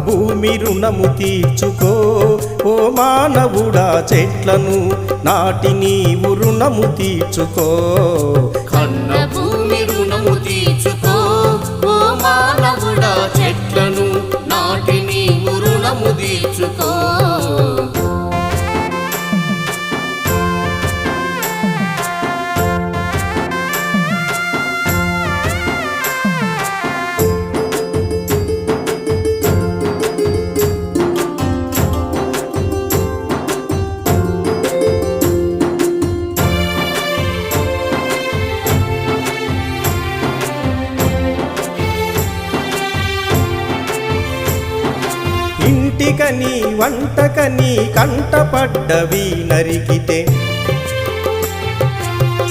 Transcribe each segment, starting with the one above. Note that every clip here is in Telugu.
భూమి రుణము తీర్చుకో ఓ మానవుడా చెట్లను నాటి నీవు రుణము తీర్చుకో కన్న భూమి రుణము తీర్చుకో ఓ మానవుడా చెట్లను నాటి నీవు రుణము తీర్చుకో ఇంటికని వంటకని కంటపడ్డవి నరికితే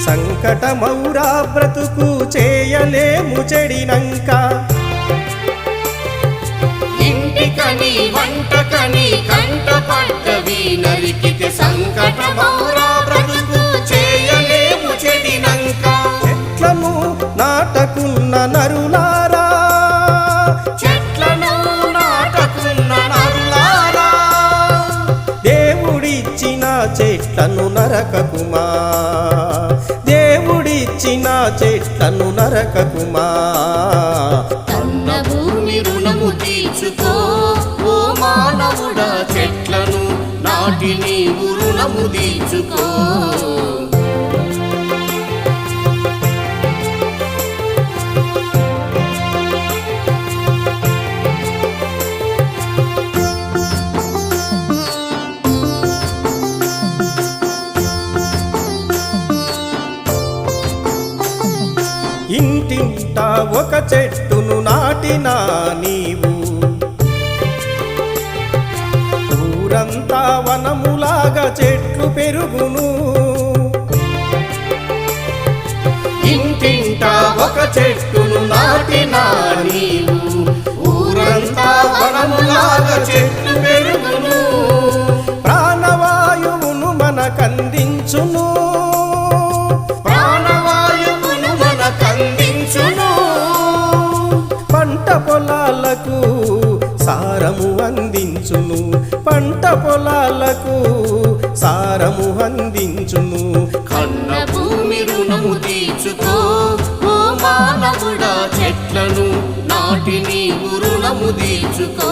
సంకటమౌరా బ్రతుకు చేయలేము చెడినంక ఇంటికని వంటకని కంటపడ్డవి నరికితే సంకటమౌరా బ్రతుకు చేయలేము చెడినంక చెట్లను నాటకున్న నరులారా చెట్లను నాటకున్న నరులారా దేవుడిచ్చిన చెట్లను నరకకుమా దేవుడిచ్చిన చెట్లను నరకకుమా కన్న భూమి రుణము తీర్చుకో ఓ మానవుడా చెట్లను నాటి నీవు రుణము తీర్చుకో ఇంటింట ఒక చెట్టును నాటినా నీవు ఊరంతా వనములాగా చెట్లు పెరుగును ఇంటింట ఒక చెట్టును నాటినా నీవు ఊరంతా వనములాగా చెట్లు పెరుగును ప్రాణవాయువును మనకందించును ప్రాణవాయువును మనకందించును పంట పొలాలకు సారము అందించును పంట పొలాలకు సారము అందించును కన్న భూమి రుణము తీర్చుకో ఓ మానవుడా చెట్లను నాటి నీవు రుణము తీర్చుకో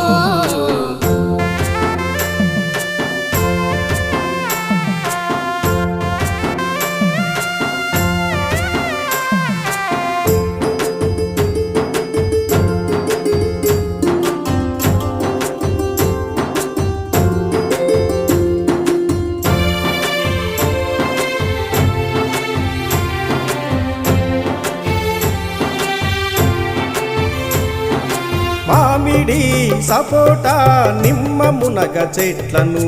మామిడి సపోటా నిమ్మ మునగ చెట్లను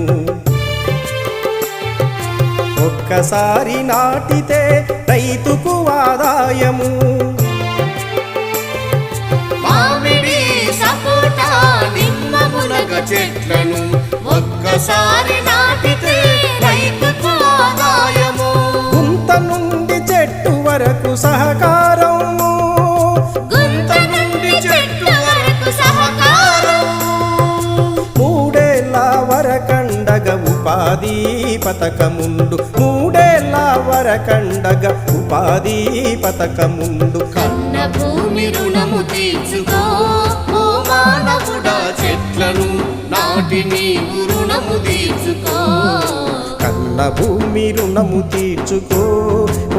ఒక్కసారి నాటితే రైతుకు ఆదాయము మామిడి సపోటా నిమ్మ మునగ చెట్లను ఒక్కసారి నాటితే రైతుకు ఆదాయము గుంత నుండి చెట్టు వరకు సహకారము గుంత నుండి చెట్టు వరకు సహకారం మూడేళ్ళ వరకండగ ఉపాధి పథకముండు మూడేళ్ళ వరకండగ ఉపాధి పథకముండు కన్న భూమి రుణము తీర్చుకో ఓ మానవుడా చెట్లను నాటి నీవు రుణము తీర్చుకో కన్న భూమి రుణము తీర్చుకో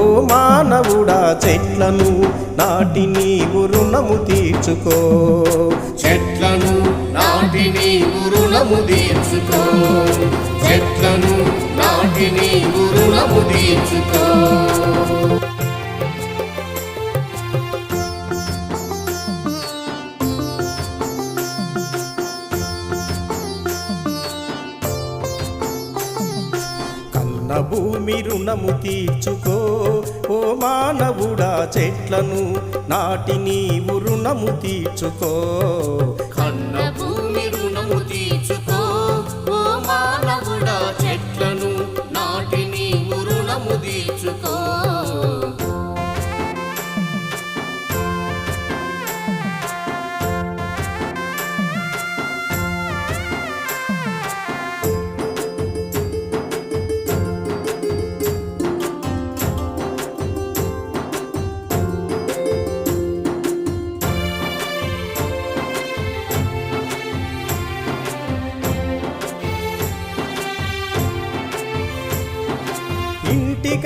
ఓ మానవుడా చెట్లను నాటి నీవు రుణము తీర్చుకో చెట్లను నాటి నీవు రుణము తీర్చుకో చెట్లను నాటి నీవు రుణము తీర్చుకో కన్న భూమి రుణము తీర్చుకో ఓ మానవుడా చెట్లను నాటి నీవు రుణము తీర్చుకో కన్న భూమి రుణము తీర్చుకో ఓ మానవుడా చెట్లను నాటి నీవు రుణము తీర్చుకో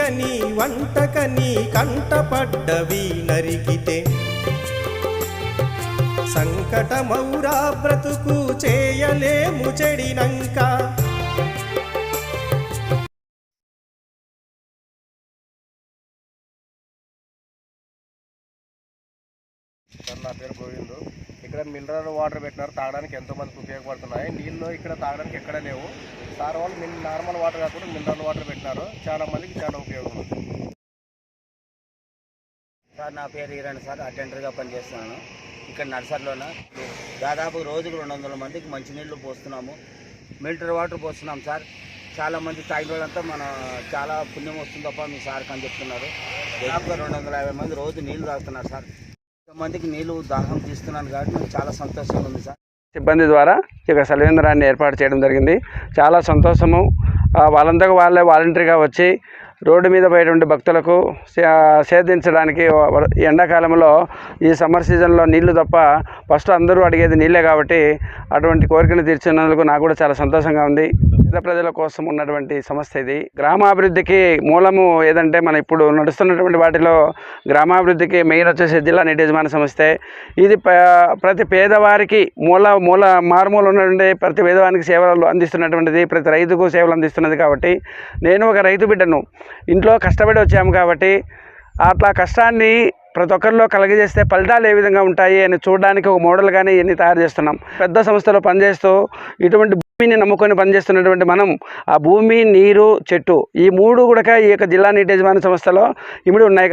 ఇంటికని వంటకని కంటపడ్డవి నరికితే సంకటమౌరా బ్రతుకు చేయలేము చెడినంక. నా పేరు గోవిందు. ఇక్కడ మినరల్ వాటర్ పెట్టినారు, తాగడానికి ఎంతోమందికి ఉపయోగపడుతున్నాయి. నీళ్ళు ఇక్కడ తాగడానికి ఎక్కడ లేవు. సార్ వాళ్ళు నార్మల్ వాటర్ కాకుండా మినరల్ వాటర్ పెట్టినారు, చాలా మందికి చాలా ఉపయోగం ఉంది. సార్ నా పేరు ఈరాణి సార్, అటెండర్గా పనిచేస్తున్నాను ఇక్కడ నర్సరీలోన. దాదాపు రోజుకు 200 మందికి మంచినీళ్ళు పోస్తున్నాము, మిల్టర్ వాటర్ పోస్తున్నాం సార్. చాలామంది తాగిన వాళ్ళంతా మన చాలా పుణ్యం వస్తుంది తప్ప మీ సార్కి అని చెప్తున్నారు. దాదాపుగా 250 మంది రోజు నీళ్లు తాగుతున్నారు సార్. మందికి నీళ్లు దాహం తీస్తున్నాను కాబట్టి నాకు చాలా సంతోషంగా ఉంది సార్. సిబ్బంది ద్వారా ఇక సెలవేంద్రాన్ని ఏర్పాటు చేయడం జరిగింది. చాలా సంతోషము. వాళ్ళంతకు వాళ్ళే వాలంటరీగా వచ్చి రోడ్డు మీద పోయేటువంటి భక్తులకు సేదించడానికి ఎండాకాలంలో ఈ సమ్మర్ సీజన్లో నీళ్లు తప్ప ఫస్ట్ అందరూ అడిగేది నీళ్ళే కాబట్టి అటువంటి కోరికలు తీర్చినందుకు నాకు కూడా చాలా సంతోషంగా ఉంది. పేద ప్రజల కోసం ఉన్నటువంటి సంస్థ ఇది. గ్రామాభివృద్ధికి మూలము ఏదంటే మన ఇప్పుడు నడుస్తున్నటువంటి వాటిలో గ్రామాభివృద్ధికి మెయిన్ వచ్చేసి జిల్లా నీటి యజమాని సంస్థే. ఇది ప్రతి పేదవారికి మారుమూల ఉన్నటువంటి ప్రతి పేదవానికి సేవలు అందిస్తున్నటువంటిది, ప్రతి రైతుకు సేవలు అందిస్తున్నది. కాబట్టి నేను ఒక రైతు బిడ్డను, ఇంట్లో కష్టపడి వచ్చాము కాబట్టి అట్లా కష్టాన్ని ప్రతి ఒక్కరిలో కలగజేస్తే ఫలితాలు ఏ విధంగా ఉంటాయి అని చూడడానికి ఒక మోడల్గానే ఇవన్నీ తయారు చేస్తున్నాం. పెద్ద సంస్థలో పనిచేస్తూ ఇటువంటి భూమిని నమ్ముకొని పనిచేస్తున్నటువంటి మనం ఆ భూమి, నీరు, చెట్టు ఈ మూడు కూడా ఈ యొక్క జిల్లా నీటి యజమాని సంస్థలో ఇమిడి ఉన్నాయి.